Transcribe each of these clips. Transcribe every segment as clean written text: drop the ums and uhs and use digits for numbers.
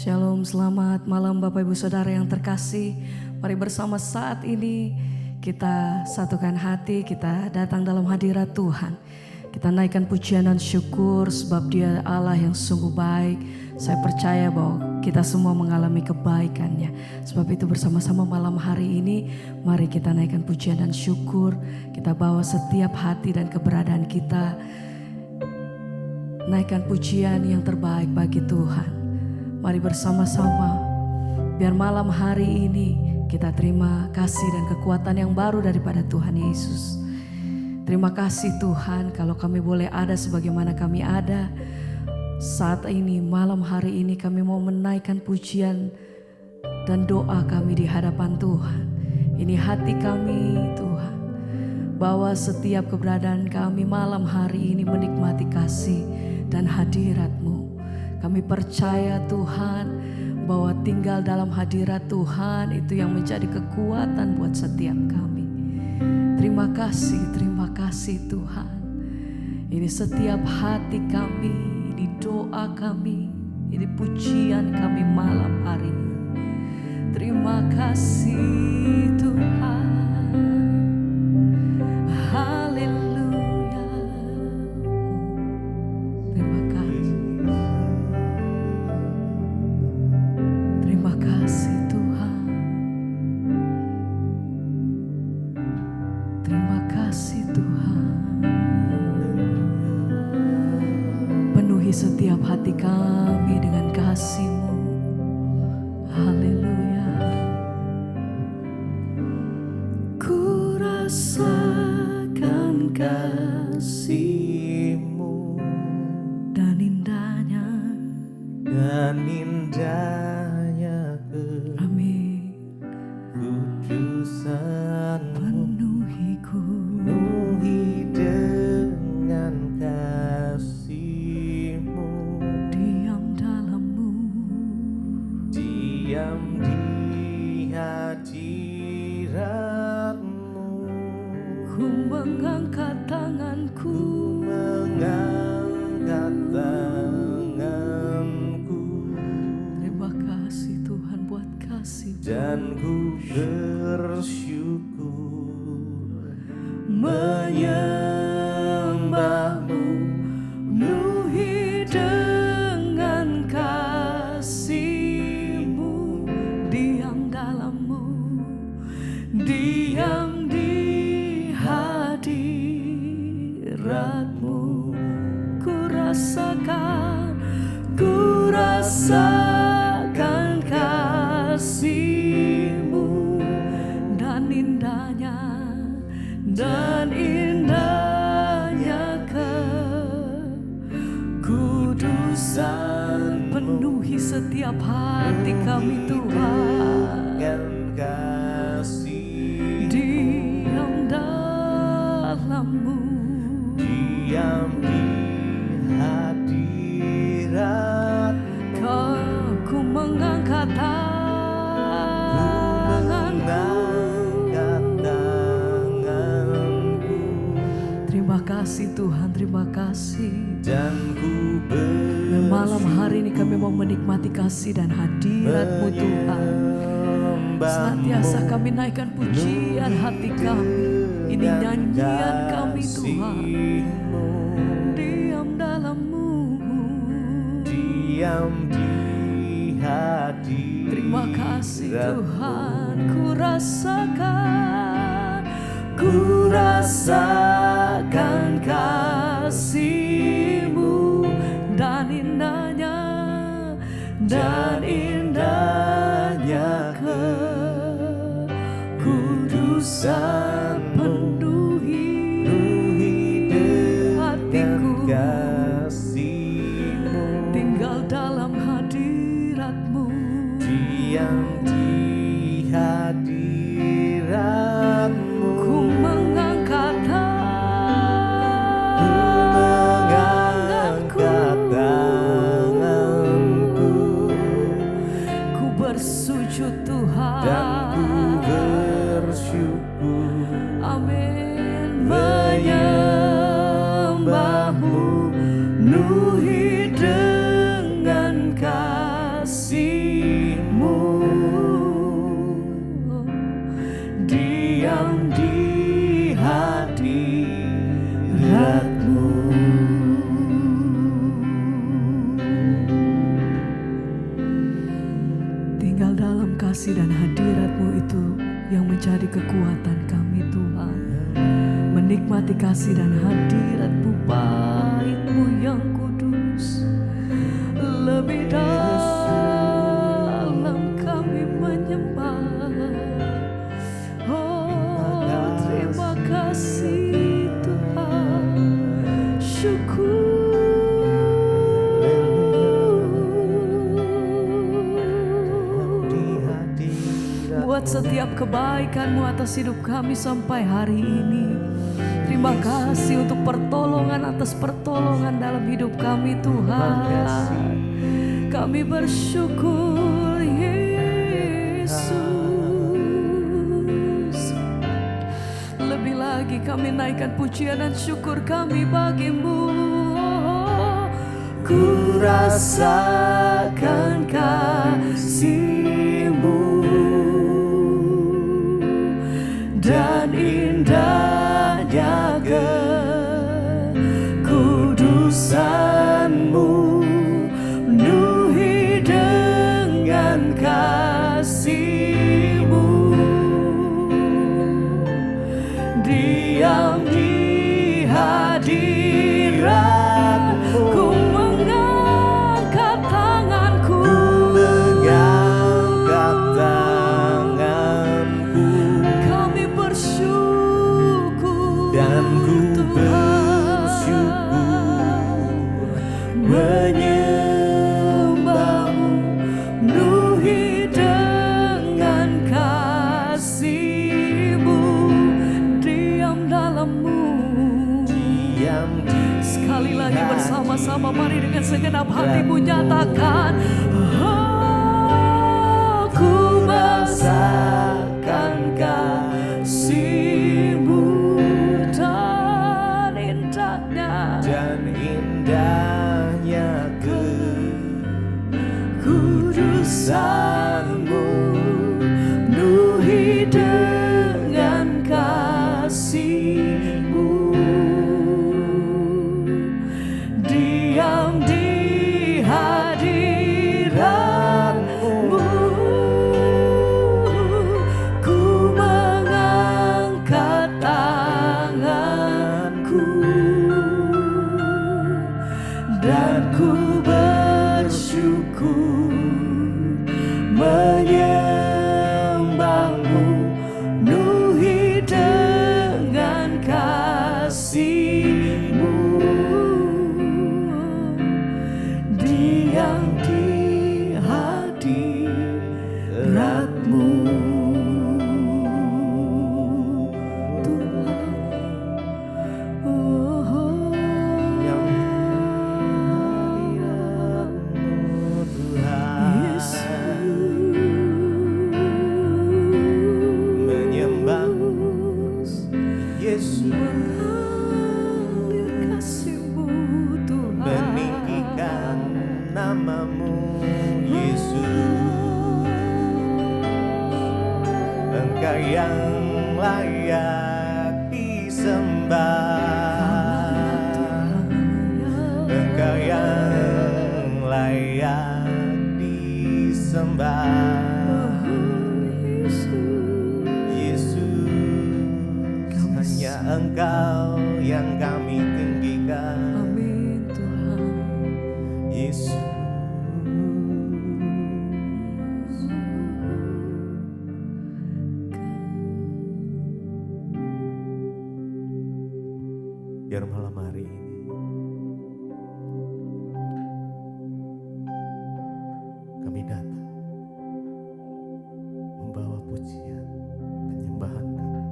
Shalom, selamat malam Bapak Ibu Saudara yang terkasih. Mari bersama saat ini kita satukan hati, kita datang dalam hadirat Tuhan. Kita naikkan pujian dan syukur sebab Dia Allah yang sungguh baik. Saya percaya bahwa kita semua mengalami kebaikannya. Sebab itu bersama-sama malam hari ini mari kita naikkan pujian dan syukur. Kita bawa setiap hati dan keberadaan kita. Naikkan pujian yang terbaik bagi Tuhan. Mari bersama-sama, biar malam hari ini kita terima kasih dan kekuatan yang baru daripada Tuhan Yesus. Terima kasih Tuhan kalau kami boleh ada sebagaimana kami ada. Saat ini, malam hari ini kami mau menaikkan pujian dan doa kami di hadapan Tuhan. Ini hati kami Tuhan, bahwa setiap keberadaan kami malam hari ini menikmati kasih dan hadirat-Mu. Kami percaya Tuhan bahwa tinggal dalam hadirat Tuhan itu yang menjadi kekuatan buat setiap kami. Terima kasih Tuhan. Ini setiap hati kami, ini doa kami, ini pujian kami malam hari ini. Terima kasih Tuhan. Haleluya. Setiap hati kami dengan kasih-Mu. Haleluya. Ku rasakan kasih-Mu dan indahnya amin. Kudusan penuhiku dengan kasih. Diam di hadirat-Mu. Ku mengangkat tanganku, Terima kasih Tuhan buat kasih dan ku bersyukur menyembah-Mu, penuhi dengan kasih-Mu. Diam di hadirat-Mu. Ku rasakan kasih-Mu dan indahnya kekudusan. Penuhi setiap hati kami Tuhan. Diam dalam-Mu, diam di hadirat. Ku mengangkat tanganku. Terima kasih Tuhan, terima kasih. Dan ku malam hari ini kami mau menikmati kasih dan hadirat-Mu Tuhan. Senantiasa kami naikkan pujian hati kami. Ini nyanyian kami Tuhan. Diam dalam-Mu, diam di hadirat. Terima kasih Tuhan. Ku rasakan kasih-Mu dan indahnya kekudusan. Penuhi hatiku, kasih-Mu. Tinggal dalam hadirat-Mu. Diam di hadirat-Mu. Ku mengangkat tanganku. Ku bersujud Tuhan. Dan ku bersyukur. Amin. Menyembah-Mu, penuhi dengan kasih. menjadi kekuatan kami Tuhan. Menikmati kasih dan hadirat-Mu, bait-Mu yang kudus. Lebih dalam kami menyembah. Oh, terima kasih Tuhan. Syukur buat setiap kebaikan-Mu atas hidup kami sampai hari ini. Terima kasih untuk pertolongan atas pertolongan dalam hidup kami Tuhan. Kami bersyukur Yesus. Lebih lagi kami naikkan pujian dan syukur kami bagi-Mu. Ku rasakan kasih-Mu dan indahnya kekudusan-Mu, penuhi dengan kasih-Mu. Diam di hadirat-Mu, ku mengangkat tanganku, kami bersyukur dan ku bersyukur menyembah-Mu, penuhi dengan kasih-Mu. Diam dalam-Mu. Sekali lagi bersama-sama mari dengan segenap hatimu nyatakan, aku merasakan kasih-Mu dan indahnya kekudusan-Mu, penuhi dengan kasih-Mu. Diam di hadirat-Mu, ku mengangkat tanganku dan ku bersyukur menyembah-Mu, penuhi dengan kasih-Mu. Diam di hadirat-Mu, Tuhan. yang hadirat-Mu Tuhan. Yesus, Menyembah-Mu Yesus, mengalir kasih-Mu Tuhan. meninggikan nama-Mu Yesus. Engkau yang layak disembah, Engkau yang layak disembah. Yesus, hanya Engkau yang kami tinggikan. Amin Tuhan. Yesus, biar malam hari ini kami datang membawa pujian penyembahan kami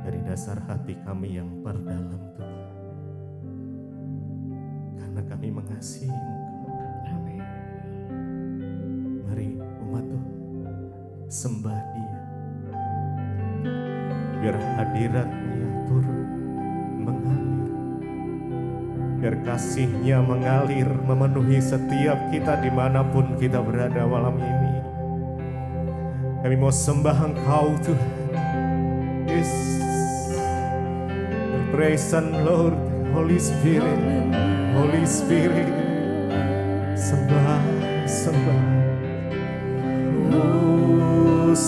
dari dasar hati kami yang terdalam Tuhan, karena kami mengasihi Engkau. Amin. Mari umat Tuhan sembah Dia, biar hadirat-Nya turun mengalir, biar kasih-Nya mengalir memenuhi setiap kita dimanapun kita berada malam ini. Kami mau sembah Engkau Tuhan. Yes, praise and Lord, Holy Spirit, Holy Spirit, sembah, sembah. Oh,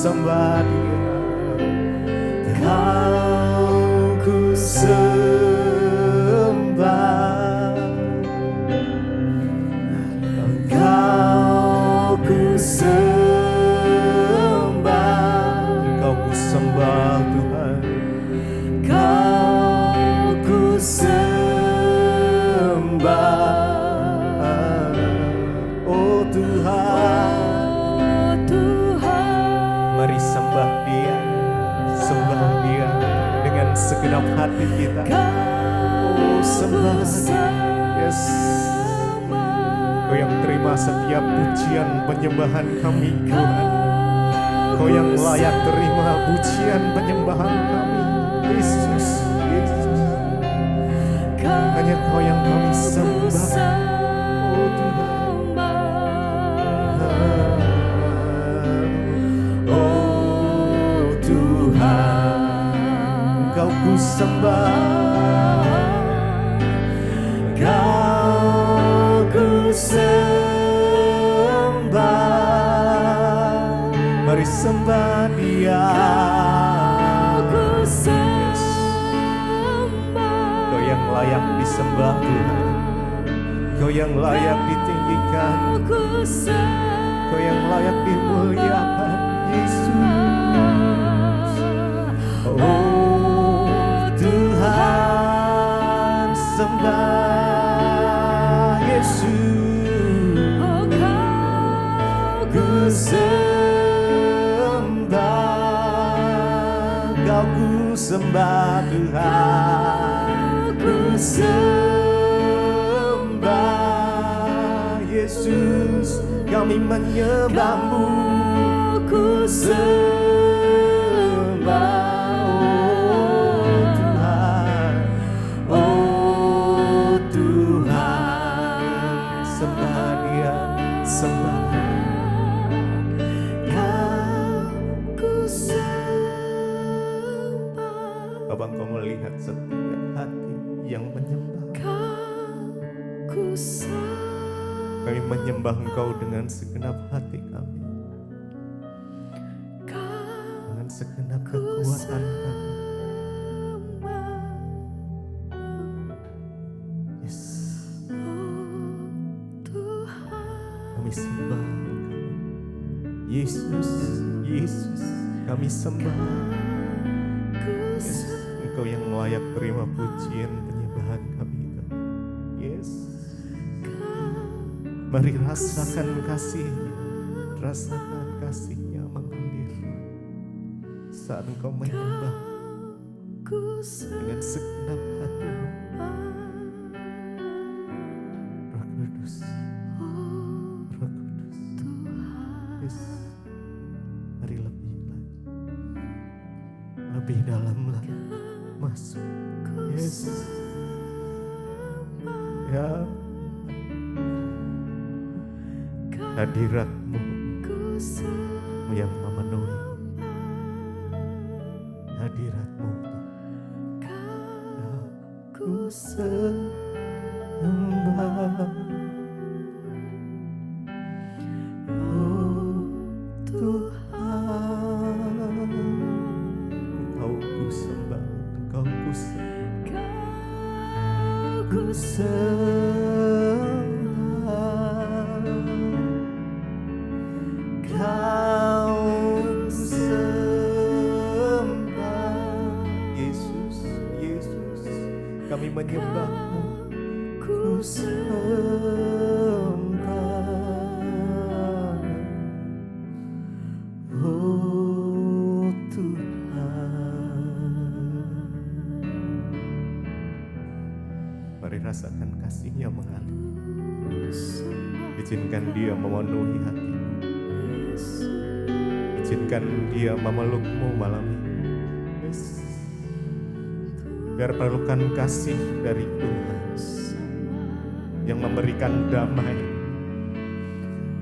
sembah Dia, Kau ku sembah, Kau ku sembah, Kau ku sembah Tuhan, Kau ku sembah, oh Tuhan. Mari sembah Dia, sembah Dia dengan segenap hati kita. Oh sembah, yes. Kau yang terima setiap pujian penyembahan kami Tuhan. Kau yang layak terima pujian penyembahan kami, Yesus, Yesus. Hanya Kau yang kami sembah, oh Tuhan. Kau ku sembah, Kau ku sembah, mari sembah Dia. Kau yang layak disembah Tuhan, Kau yang layak ditinggikan, Kau yang layak dimuliakan, Yesus. Oh Tuhan, sembah Yesus. Oh Kau ku sembah, Kau ku sembah Tuhan, ku sembah Yesus. Kami menyembah-Mu, ku sembah. Bapa, Engkau melihat setiap hati yang menyembah. Kami menyembah Engkau dengan segenap hati kami, dengan segenap kekuatan kami. Yes. Kami sembah Engkau, Yesus, Yesus. Kami sembah. Yes. Engkau yang layak terima pujian penyembahan kami. Yes. Mari rasakan kasih-Nya, rasakan kasih-Nya mengalir saat Engkau menyembah dengan segenap hatimu. Roh Kudus, Roh Kudus. Yes. Mari lebih lagi, lebih dalam lagi. Masuk, Yesus, ya. Hadirat-Mu yang memenuhi, hadirat-Mu yang ku sembah. Oh Tuhan, Engkau ku sembah, Engkau ku sembah, ku sembah, Kau sembah, Yesus, Yesus. Kami menyembah-Mu, ku sembah. Oh Tuhan, mari rasakan kasih-Nya mengalir. Izinkan Dia memenuhi hatimu. Izinkan Dia memeluk-Mu malam ini. Yes. Biar perlukan kasih dari Tuhan yang memberikan damai,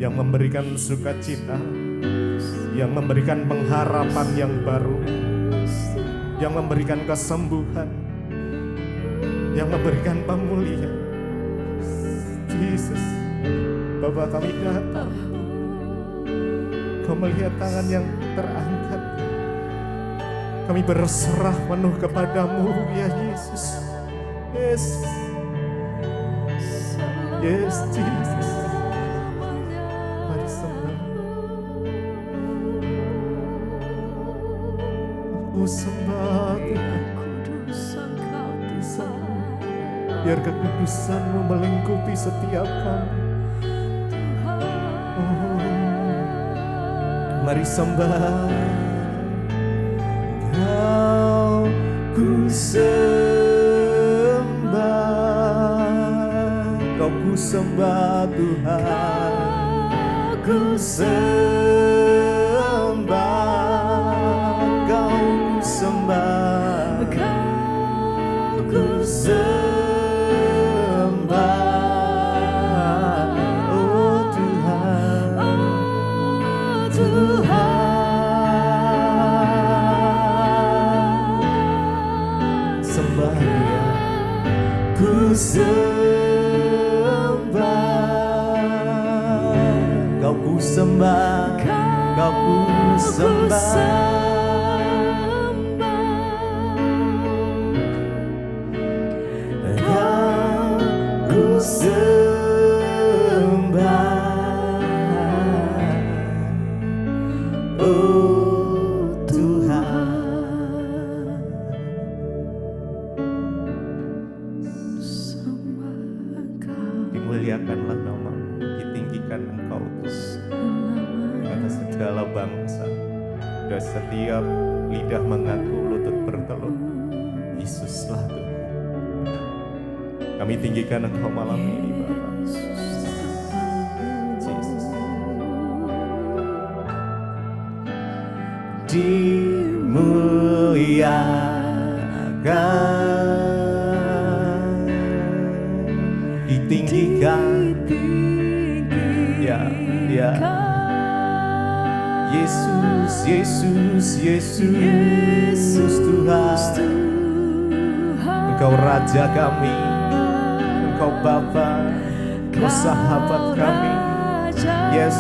yang memberikan sukacita, yang memberikan pengharapan yang baru, yang memberikan kesembuhan, yang memberikan pemulihan. Yesus, Bapa, kami datang, Engkau melihat tangan yang terangkat. Kami berserah penuh kepadamu ya Yesus. Yes. Yes Jesus. Mari sembah. Aku sembah Tuhan. Biar kekudusan-Mu melingkupi setiap kami. Oh, mari sembah. Kau ku sembah, Kau ku sembah Tuhan. Ku sembah, Kau ku sembah, Kau ku sembah. Ku sembah, Kau ku sembah, Kau ku sembah, Kau ku sembah, oh Tuhan. Dimuliakanlah nama-Mu, ditinggikan Engkau Tuhan atas segala bangsa, dan setiap lidah mengaku lutut bertelur, Yesuslah Tuhan. Kami tinggikan Engkau malam ini Bapa. Yesus. Dimuliakan, ditinggikan, ya, ya. Yesus, Yesus, Yesus Tuhan. Engkau Raja kami, Engkau Bapa, Engkau sahabat kami. Yes,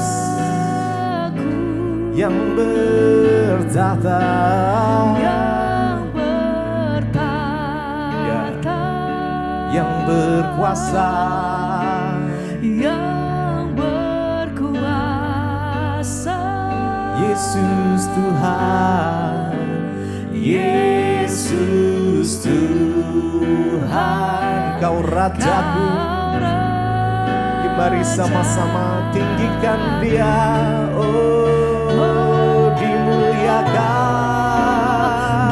yang bertahta, yang berkuasa, yang berkuasa. Yesus Tuhan, Yesus Tuhan, Kau Rajaku. Mari sama-sama tinggikan Dia. Oh, dimuliakan,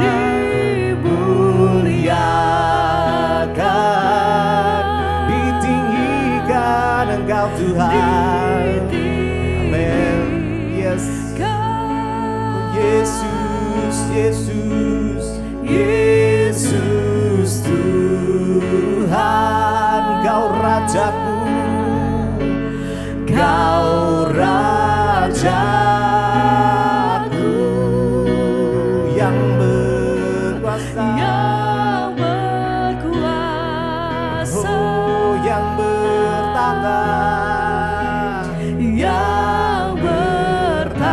dimuliakan, ditinggikan Engkau Tuhan. Amin. Yes. Oh, Yesus, Yesus, Yesus Tuhan, Kau Rajaku, Kau Rajaku yang berkuasa, yang berkuasa, oh, yang bertahta, yang bertahta.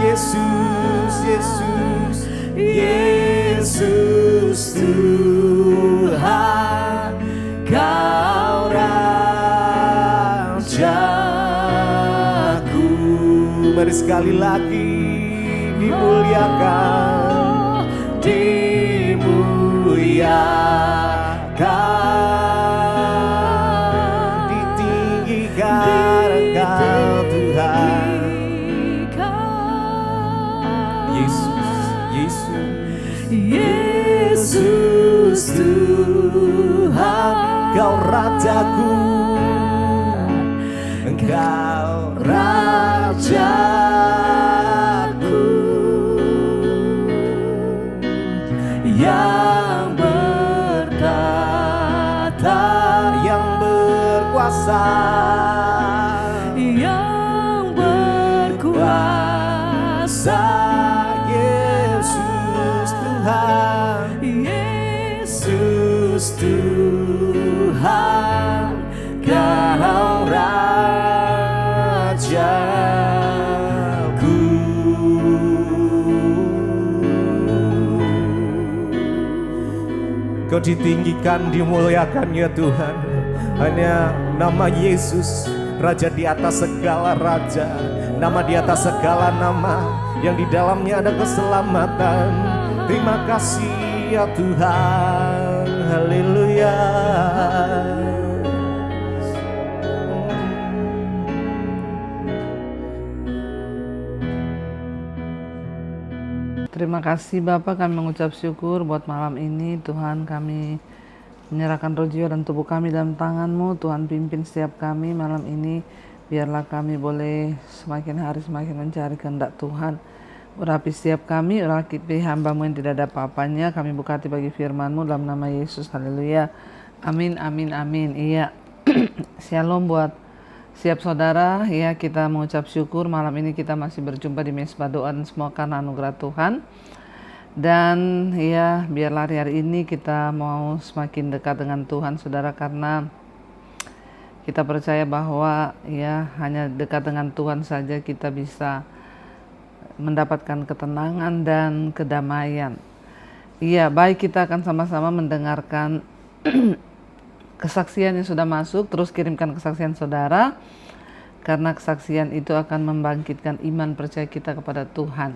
Yesus, Yesus, Yesus Tuhan, Kau Rajaku. Mari sekali lagi dimuliakan, dimuliakan, ditinggikan Engkau Tuhan. Yesus, Yesus, Yesus Tuhan, Kau Rajaku, Engkau Rajaku yang bertahta, yang berkuasa, yang berkuasa. Yesus Tuhan, Yesus Tuhan, Kau Rajaku. Rajaku. Kau ditinggikan, dimuliakan ya Tuhan. Hanya nama Yesus, Raja di atas segala raja, nama di atas segala nama, yang di dalamnya ada keselamatan. Terima kasih ya Tuhan, haleluya. Terima kasih Bapak, kami mengucap syukur buat malam ini. Tuhan, kami menyerahkan roh jiwa dan tubuh kami dalam tangan-Mu. Tuhan, pimpin setiap kami malam ini. Biarlah kami boleh semakin hari semakin mencari kehendak Tuhan. Urapi setiap kami, urapi hamba-Mu yang tidak ada apa-apanya. Kami buka hati bagi firman-Mu dalam nama Yesus. Haleluya. Amin, amin, amin. Iya. Shalom buat siap saudara, ya kita mengucap syukur malam ini kita masih berjumpa di Mesbah Doa dan semua karena anugerah Tuhan. Dan ya biarlah hari ini kita mau semakin dekat dengan Tuhan saudara, karena kita percaya bahwa ya hanya dekat dengan Tuhan saja kita bisa mendapatkan ketenangan dan kedamaian. Iya, baik, kita akan sama-sama mendengarkan kesaksian yang sudah masuk, terus kirimkan kesaksian saudara, karena kesaksian itu akan membangkitkan iman percaya kita kepada Tuhan.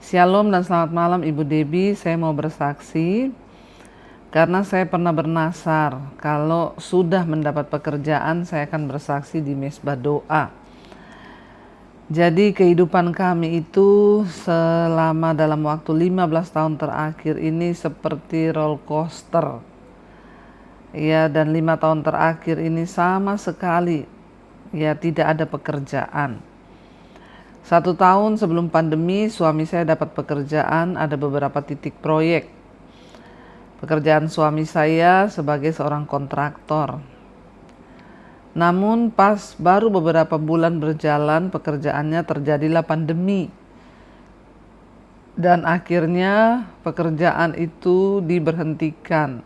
Shalom dan selamat malam Ibu Debbie, saya mau bersaksi karena saya pernah bernasar kalau sudah mendapat pekerjaan saya akan bersaksi di Mesbah Doa. Jadi kehidupan kami itu selama dalam waktu 15 tahun terakhir ini seperti roller coaster. Ya, dan 5 tahun terakhir ini sama sekali ya tidak ada pekerjaan. 1 tahun sebelum pandemi suami saya dapat pekerjaan, ada beberapa titik proyek. Pekerjaan suami saya sebagai seorang kontraktor. Namun pas baru beberapa bulan berjalan pekerjaannya terjadilah pandemi. Dan akhirnya pekerjaan itu diberhentikan.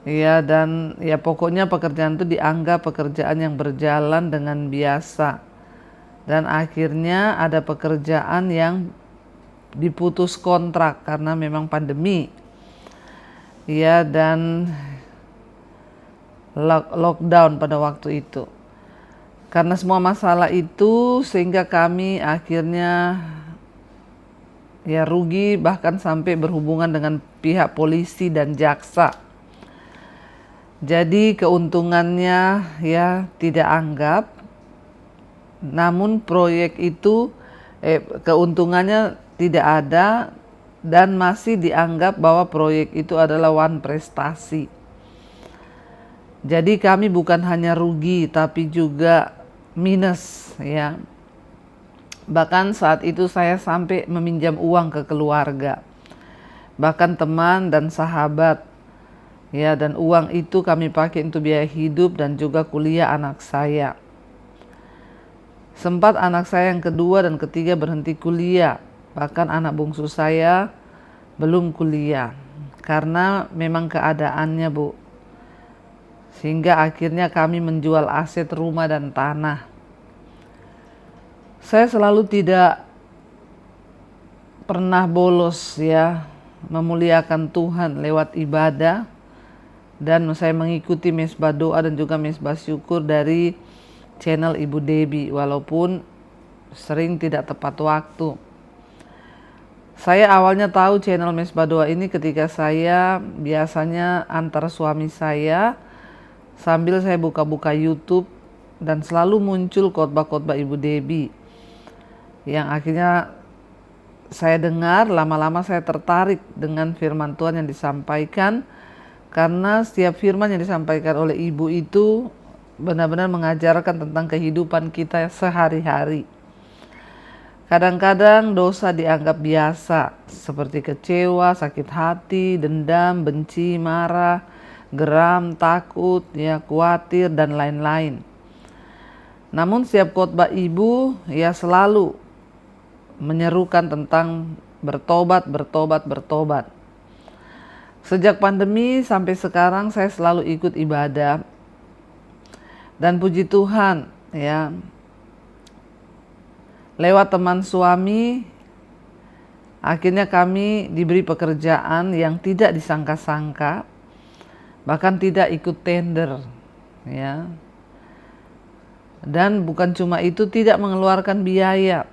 Ya, dan ya pokoknya pekerjaan itu dianggap pekerjaan yang berjalan dengan biasa. Dan akhirnya ada pekerjaan yang diputus kontrak karena memang pandemi. Ya, dan lockdown pada waktu itu. Karena semua masalah itu sehingga kami akhirnya ya rugi, bahkan sampai berhubungan dengan pihak polisi dan jaksa. Jadi keuntungannya ya tidak anggap, namun proyek itu keuntungannya tidak ada dan masih dianggap bahwa proyek itu adalah one prestasi. Jadi kami bukan hanya rugi tapi juga minus ya. Bahkan saat itu saya sampai meminjam uang ke keluarga, bahkan teman dan sahabat. Ya, dan uang itu kami pakai untuk biaya hidup dan juga kuliah anak saya. Sempat anak saya yang kedua dan ketiga berhenti kuliah. Bahkan anak bungsu saya belum kuliah. Karena memang keadaannya, Bu. Sehingga akhirnya kami menjual aset rumah dan tanah. Saya selalu tidak pernah bolos ya, memuliakan Tuhan lewat ibadah. Dan saya mengikuti Mesbah Doa dan juga Mesbah Syukur dari channel Ibu Debbie, walaupun sering tidak tepat waktu. Saya awalnya tahu channel Mesbah Doa ini ketika saya biasanya antar suami saya sambil saya buka-buka YouTube dan selalu muncul khotbah-khotbah Ibu Debbie yang akhirnya saya dengar, lama-lama saya tertarik dengan firman Tuhan yang disampaikan. Karena setiap firman yang disampaikan oleh ibu itu benar-benar mengajarkan tentang kehidupan kita sehari-hari. Kadang-kadang dosa dianggap biasa, seperti kecewa, sakit hati, dendam, benci, marah, geram, takut, ya, khawatir, dan lain-lain. Namun setiap khotbah ibu ya selalu menyerukan tentang bertobat, bertobat, bertobat. Sejak pandemi sampai sekarang saya selalu ikut ibadah. Dan puji Tuhan, ya, lewat teman suami, akhirnya kami diberi pekerjaan yang tidak disangka-sangka, bahkan tidak ikut tender, ya. Dan bukan cuma itu, tidak mengeluarkan biaya.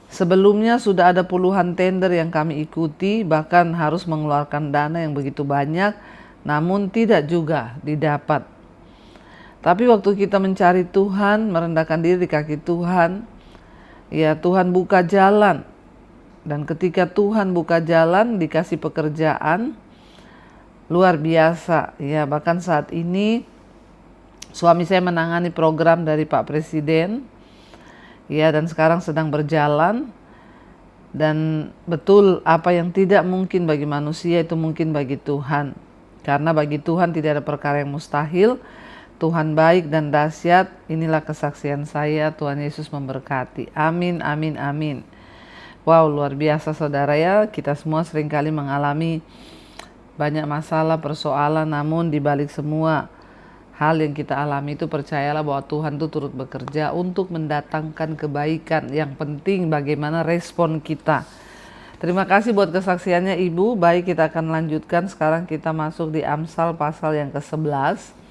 Sebelumnya sudah ada puluhan tender yang kami ikuti, bahkan harus mengeluarkan dana yang begitu banyak, namun tidak juga didapat. Tapi waktu kita mencari Tuhan, merendahkan diri di kaki Tuhan, ya Tuhan buka jalan. Dan ketika Tuhan buka jalan, dikasih pekerjaan luar biasa. Ya, bahkan saat ini suami saya menangani program dari Pak Presiden. Ya, dan sekarang sedang berjalan. Dan betul, apa yang tidak mungkin bagi manusia itu mungkin bagi Tuhan. Karena bagi Tuhan tidak ada perkara yang mustahil. Tuhan baik dan dahsyat. Inilah kesaksian saya. Tuhan Yesus memberkati. Amin, amin, amin. Wow, luar biasa saudara ya. Kita semua seringkali mengalami banyak masalah, persoalan. Namun di balik semua hal yang kita alami itu, percayalah bahwa Tuhan itu turut bekerja untuk mendatangkan kebaikan. Yang penting bagaimana respon kita. Terima kasih buat kesaksiannya Ibu. Baik, kita akan lanjutkan. Sekarang kita masuk di Amsal pasal yang ke-11.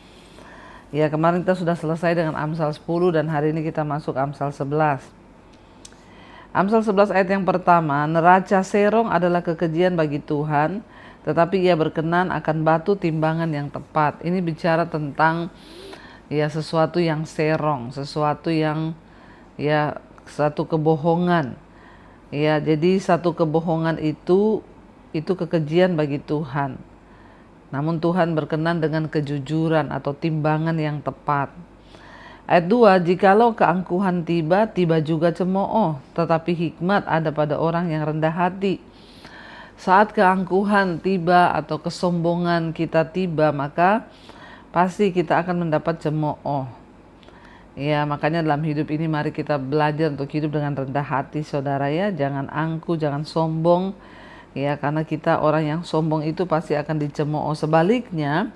Ya, kemarin kita sudah selesai dengan Amsal 10 dan hari ini kita masuk Amsal 11. Amsal 11 ayat yang pertama, neraca serong adalah kekejian bagi Tuhan, tetapi ia berkenan akan batu timbangan yang tepat. Ini bicara tentang ya sesuatu yang serong, sesuatu yang ya satu kebohongan. Ya, jadi satu kebohongan itu kekejian bagi Tuhan. Namun Tuhan berkenan dengan kejujuran atau timbangan yang tepat. Ayat 2, jikalau keangkuhan tiba, tiba juga cemooh, tetapi hikmat ada pada orang yang rendah hati. Saat keangkuhan tiba atau kesombongan kita tiba, maka pasti kita akan mendapat cemooh. Ya, makanya dalam hidup ini mari kita belajar untuk hidup dengan rendah hati saudara ya. Jangan angkuh, jangan sombong. Ya, karena kita orang yang sombong itu pasti akan dicemooh. Sebaliknya,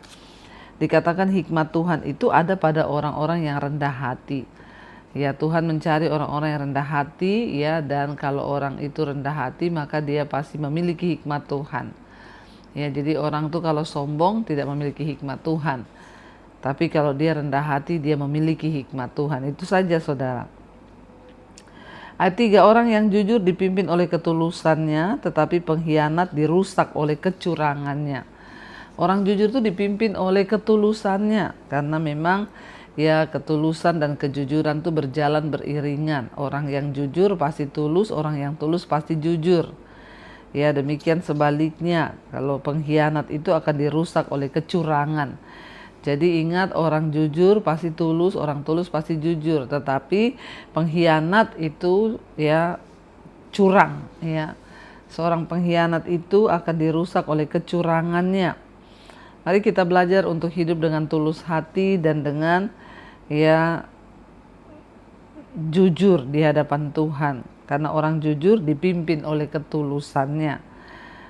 dikatakan hikmat Tuhan itu ada pada orang-orang yang rendah hati. Ya, Tuhan mencari orang-orang yang rendah hati ya, dan kalau orang itu rendah hati maka dia pasti memiliki hikmat Tuhan. Ya, jadi orang tuh kalau sombong tidak memiliki hikmat Tuhan. Tapi kalau dia rendah hati dia memiliki hikmat Tuhan. Itu saja saudara. Ayat 3, orang yang jujur dipimpin oleh ketulusannya, tetapi pengkhianat dirusak oleh kecurangannya. Orang jujur itu dipimpin oleh ketulusannya, karena memang ya ketulusan dan kejujuran itu berjalan beriringan. Orang yang jujur pasti tulus, orang yang tulus pasti jujur. Ya, demikian sebaliknya, kalau pengkhianat itu akan dirusak oleh kecurangan. Jadi ingat, orang jujur pasti tulus, orang tulus pasti jujur, tetapi pengkhianat itu ya curang ya. Seorang pengkhianat itu akan dirusak oleh kecurangannya. Mari kita belajar untuk hidup dengan tulus hati dan dengan ya jujur di hadapan Tuhan, karena orang jujur dipimpin oleh ketulusannya.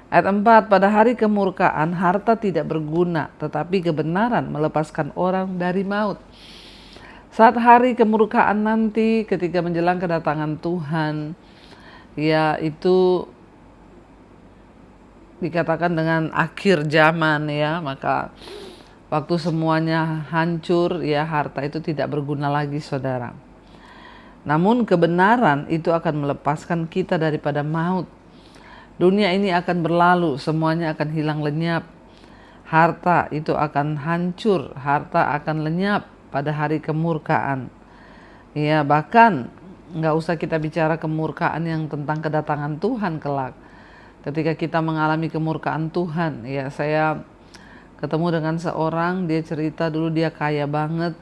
Ayat 4, pada hari kemurkaan harta tidak berguna, tetapi kebenaran melepaskan orang dari maut. Saat hari kemurkaan nanti, ketika menjelang kedatangan Tuhan, ya itu dikatakan dengan akhir zaman ya, maka waktu semuanya hancur ya, harta itu tidak berguna lagi saudara. Namun kebenaran itu akan melepaskan kita daripada maut. Dunia ini akan berlalu, semuanya akan hilang lenyap. Harta itu akan hancur, harta akan lenyap pada hari kemurkaan. Ya, bahkan nggak usah kita bicara kemurkaan yang tentang kedatangan Tuhan kelak. Ketika kita mengalami kemurkaan Tuhan, ya saya ketemu dengan seorang, dia cerita dulu dia kaya banget.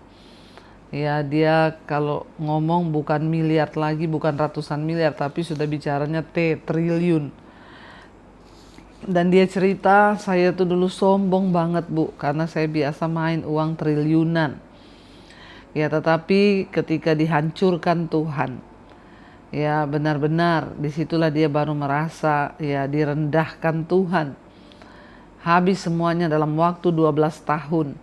Ya, dia kalau ngomong bukan miliar lagi, bukan ratusan miliar, tapi sudah bicaranya triliun. Dan dia cerita, saya tuh dulu sombong banget Bu, karena saya biasa main uang triliunan. Ya, tetapi ketika dihancurkan Tuhan, ya benar-benar disitulah dia baru merasa ya direndahkan Tuhan. Habis semuanya dalam waktu 12 tahun.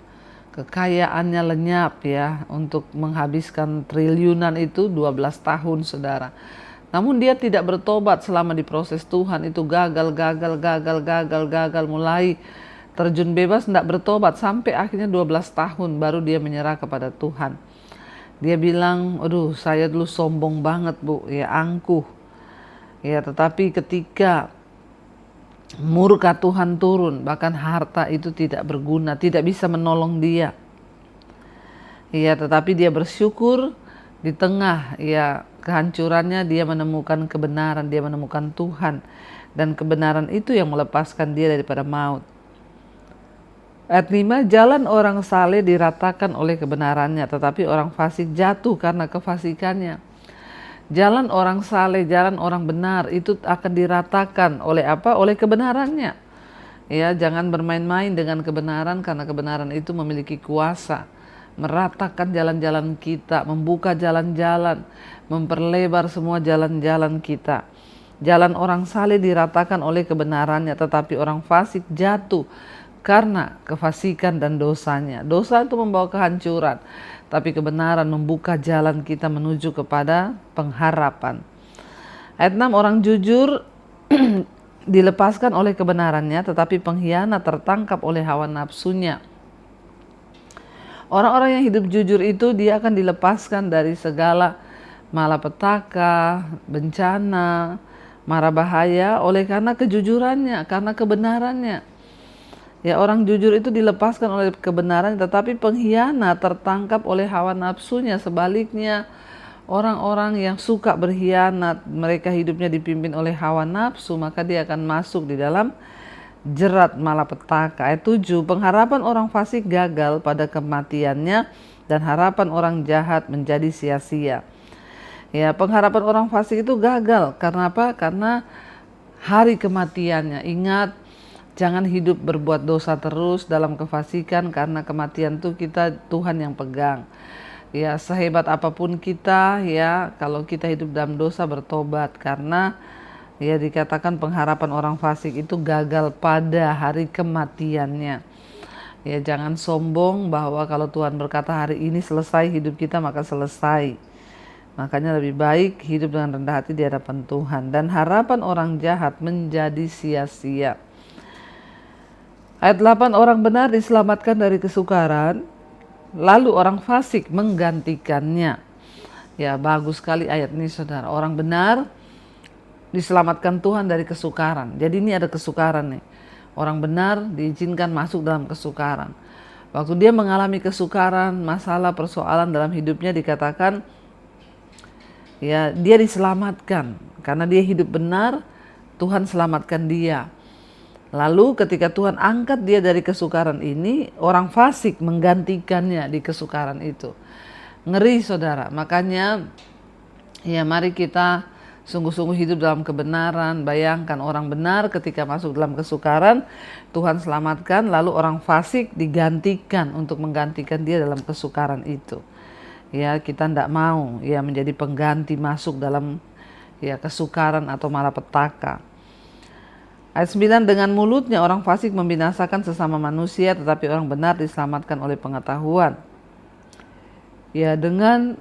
kekayaannya lenyap ya, untuk menghabiskan triliunan itu 12 tahun saudara. Namun dia tidak bertobat selama di proses Tuhan itu, gagal, mulai terjun bebas, tidak bertobat sampai akhirnya 12 tahun baru dia menyerah kepada Tuhan. Dia bilang, aduh saya dulu sombong banget Bu, ya angkuh. Ya tetapi ketika murka Tuhan turun, bahkan harta itu tidak berguna, tidak bisa menolong dia. Ya tetapi dia bersyukur di tengah ya kehancurannya dia menemukan kebenaran, dia menemukan Tuhan. Dan kebenaran itu yang melepaskan dia daripada maut. Ayat 5, jalan orang saleh diratakan oleh kebenarannya, tetapi orang fasik jatuh karena kefasikannya. Jalan orang saleh, jalan orang benar itu akan diratakan oleh apa? Oleh kebenarannya. Ya, jangan bermain-main dengan kebenaran, karena kebenaran itu memiliki kuasa meratakan jalan-jalan kita, membuka jalan-jalan, memperlebar semua jalan-jalan kita. Jalan orang saleh diratakan oleh kebenarannya, tetapi orang fasik jatuh karena kefasikan dan dosanya. Dosa itu membawa kehancuran, tapi kebenaran membuka jalan kita menuju kepada pengharapan. Ayat 6, orang jujur dilepaskan oleh kebenarannya, tetapi pengkhianat tertangkap oleh hawa nafsunya. Orang-orang yang hidup jujur itu dia akan dilepaskan dari segala malapetaka, bencana, mara bahaya oleh karena kejujurannya, karena kebenarannya. Ya, orang jujur itu dilepaskan oleh kebenaran, tetapi pengkhianat tertangkap oleh hawa nafsunya. Sebaliknya, orang-orang yang suka berkhianat, mereka hidupnya dipimpin oleh hawa nafsu, maka dia akan masuk di dalam jerat malapetaka. Ayat 7, pengharapan orang fasik gagal pada kematiannya, dan harapan orang jahat menjadi sia-sia. Ya, pengharapan orang fasik itu gagal. Karena apa? Karena hari kematiannya. Ingat, jangan hidup berbuat dosa terus dalam kefasikan, karena kematian itu Tuhan yang pegang. Ya, sehebat apapun kita ya, kalau kita hidup dalam dosa bertobat, karena ya dikatakan pengharapan orang fasik itu gagal pada hari kematiannya. Ya, jangan sombong bahwa kalau Tuhan berkata hari ini selesai hidup kita, maka selesai. Makanya lebih baik hidup dengan rendah hati di hadapan Tuhan, dan harapan orang jahat menjadi sia-sia. Ayat 8, orang benar diselamatkan dari kesukaran, lalu orang fasik menggantikannya. Ya, bagus sekali ayat ini saudara. Orang benar diselamatkan Tuhan dari kesukaran. Jadi ini ada kesukaran nih. Orang benar diizinkan masuk dalam kesukaran. Waktu dia mengalami kesukaran, masalah, persoalan dalam hidupnya, dikatakan ya dia diselamatkan. Karena dia hidup benar, Tuhan selamatkan dia. Lalu ketika Tuhan angkat dia dari kesukaran ini, orang fasik menggantikannya di kesukaran itu. Ngeri saudara. Makanya ya mari kita sungguh-sungguh hidup dalam kebenaran. Bayangkan orang benar ketika masuk dalam kesukaran, Tuhan selamatkan, lalu orang fasik digantikan untuk menggantikan dia dalam kesukaran itu. Ya, kita tidak mau ya menjadi pengganti masuk dalam ya kesukaran atau malapetaka. Ayat 9, dengan mulutnya orang fasik membinasakan sesama manusia, tetapi orang benar diselamatkan oleh pengetahuan. Ya, dengan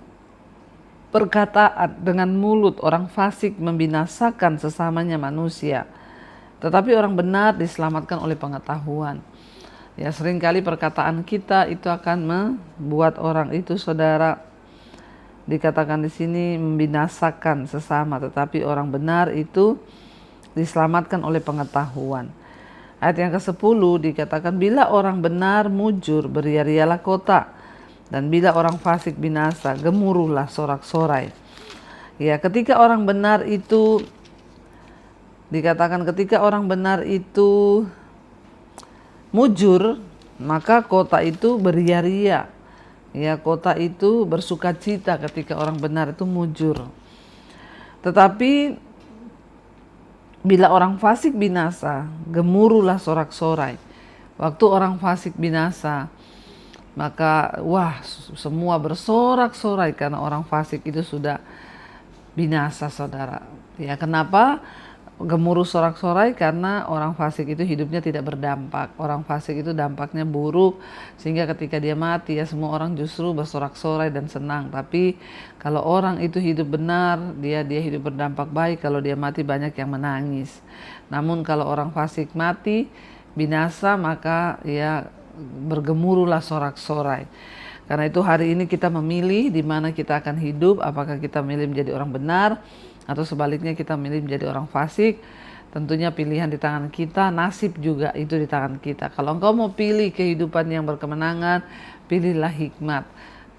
perkataan, dengan mulut orang fasik membinasakan sesamanya manusia, tetapi orang benar diselamatkan oleh pengetahuan. Ya, seringkali perkataan kita itu akan membuat orang itu saudara, dikatakan di sini membinasakan sesama, tetapi orang benar itu diselamatkan oleh pengetahuan. Ayat yang ke-10 dikatakan, bila orang benar mujur, beria-rialah kota, dan bila orang fasik binasa, gemuruhlah sorak-sorai. Ya, ketika orang benar itu dikatakan, ketika orang benar itu mujur, maka kota itu beria-ria. Ya, kota itu bersukacita ketika orang benar itu mujur. Tetapi bila orang fasik binasa, gemuruhlah sorak-sorai. Waktu orang fasik binasa, maka wah, semua bersorak-sorai karena orang fasik itu sudah binasa saudara. Ya, kenapa? gemuruh sorak-sorai karena orang fasik itu hidupnya tidak berdampak. Orang fasik itu dampaknya buruk, sehingga ketika dia mati ya semua orang justru bersorak-sorai dan senang. Tapi kalau orang itu hidup benar, dia hidup berdampak baik. Kalau dia mati banyak yang menangis. Namun kalau orang fasik mati binasa, maka ya bergemuruhlah sorak-sorai. Karena itu hari ini kita memilih di mana kita akan hidup, apakah kita memilih menjadi orang benar atau sebaliknya kita memilih menjadi orang fasik. Tentunya pilihan di tangan kita, nasib juga itu di tangan kita. Kalau engkau mau pilih kehidupan yang berkemenangan, pilihlah hikmat,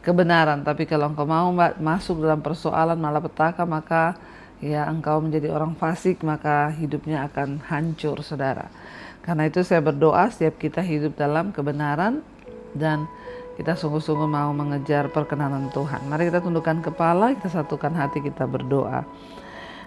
kebenaran. Tapi kalau engkau mau masuk dalam persoalan malapetaka, maka ya engkau menjadi orang fasik, maka hidupnya akan hancur, saudara. Karena itu saya berdoa setiap kita hidup dalam kebenaran dan kita sungguh-sungguh mau mengejar perkenanan Tuhan. Mari kita tundukkan kepala, kita satukan hati, kita berdoa.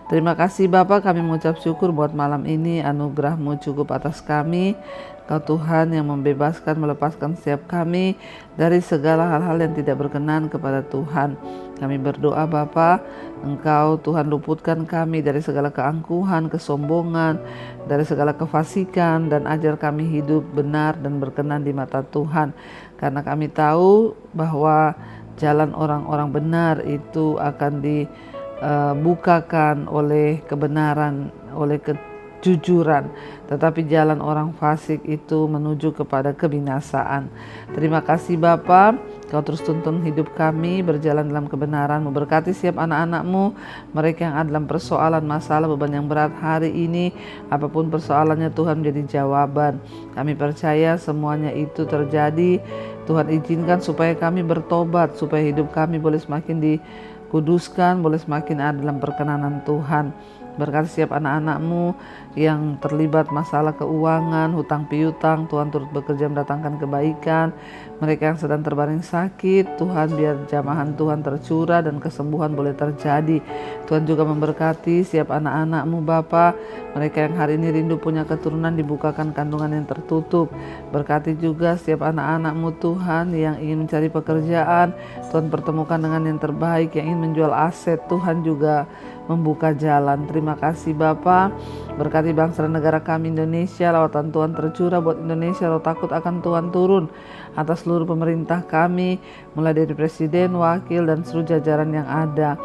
Terima kasih Bapa, kami mengucap syukur buat malam ini, anugerah-Mu cukup atas kami. Kau Tuhan yang membebaskan, melepaskan setiap kami dari segala hal-hal yang tidak berkenan kepada Tuhan. Kami berdoa Bapa, Engkau Tuhan luputkan kami dari segala keangkuhan, kesombongan, dari segala kefasikan, dan ajar kami hidup benar dan berkenan di mata Tuhan. Karena kami tahu bahwa jalan orang-orang benar itu akan dibukakan oleh kebenaran, oleh kejujuran, tetapi jalan orang fasik itu menuju kepada kebinasaan. Terima kasih Bapa, Kau terus tuntun hidup kami berjalan dalam kebenaran-Mu. Berkati setiap anak-anak-Mu, mereka yang ada dalam persoalan, masalah, beban yang berat hari ini, apapun persoalannya Tuhan menjadi jawaban. Kami percaya semuanya itu terjadi. Tuhan izinkan supaya kami bertobat, supaya hidup kami boleh semakin dikuduskan, boleh semakin ada dalam perkenanan Tuhan. Berkati setiap anak-anak-Mu yang terlibat masalah keuangan, hutang piutang, Tuhan turut bekerja mendatangkan kebaikan. Mereka yang sedang terbaring sakit, Tuhan biar jamahan Tuhan tercurah dan kesembuhan boleh terjadi. Tuhan juga memberkati setiap anak-anak-Mu Bapa, mereka yang hari ini rindu punya keturunan, dibukakan kandungan yang tertutup. Berkati juga setiap anak-anak-Mu Tuhan yang ingin mencari pekerjaan, Tuhan pertemukan dengan yang terbaik. Yang ingin menjual aset, Tuhan juga membuka jalan. Terima kasih Bapa. Berkati bangsa dan negara kami Indonesia, lawatan Tuhan tercurah buat Indonesia, roh takut akan Tuhan turun atas seluruh pemerintah kami, mulai dari presiden, wakil, dan seluruh jajaran yang ada.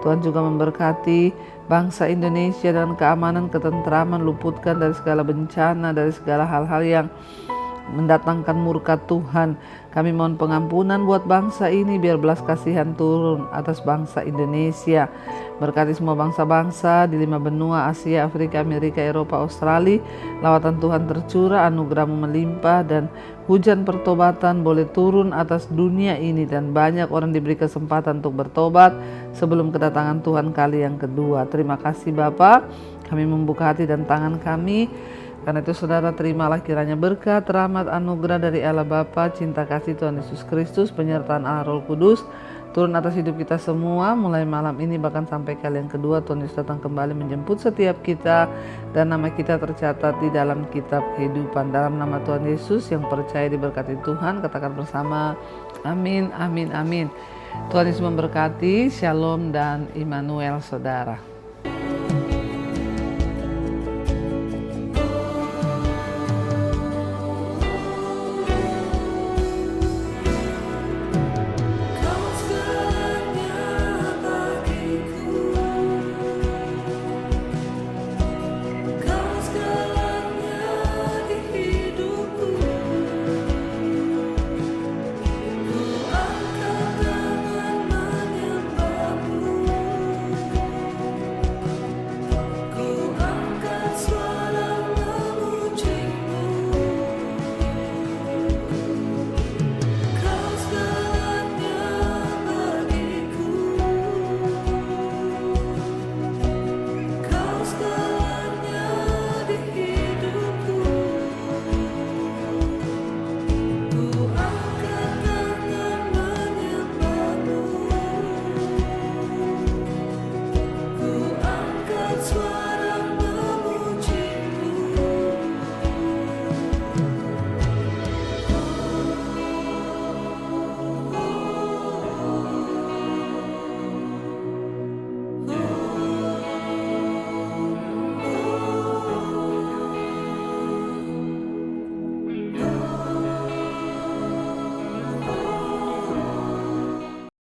Tuhan juga memberkati bangsa Indonesia dan keamanan, ketentraman, luputkan dari segala bencana, dari segala hal-hal yang mendatangkan murka Tuhan. Kami mohon pengampunan buat bangsa ini, biar belas kasihan turun atas bangsa Indonesia. Berkati semua bangsa-bangsa di 5 benua, Asia, Afrika, Amerika, Eropa, Australia. Lawatan Tuhan tercurah, anugerah-Mu melimpah, dan hujan pertobatan boleh turun atas dunia ini, dan banyak orang diberi kesempatan untuk bertobat sebelum kedatangan Tuhan kali yang kedua. Terima kasih Bapa, kami membuka hati dan tangan kami. Karena itu saudara, terimalah kiranya berkat, rahmat, anugerah dari Allah Bapa, cinta kasih Tuhan Yesus Kristus, penyertaan Allah Roh Kudus turun atas hidup kita semua mulai malam ini bahkan sampai kali yang kedua. Tuhan Yesus datang kembali menjemput setiap kita, dan nama kita tercatat di dalam kitab kehidupan. Dalam nama Tuhan Yesus yang percaya diberkati Tuhan, katakan bersama amin, amin, amin. Tuhan Yesus memberkati. Shalom dan Immanuel saudara.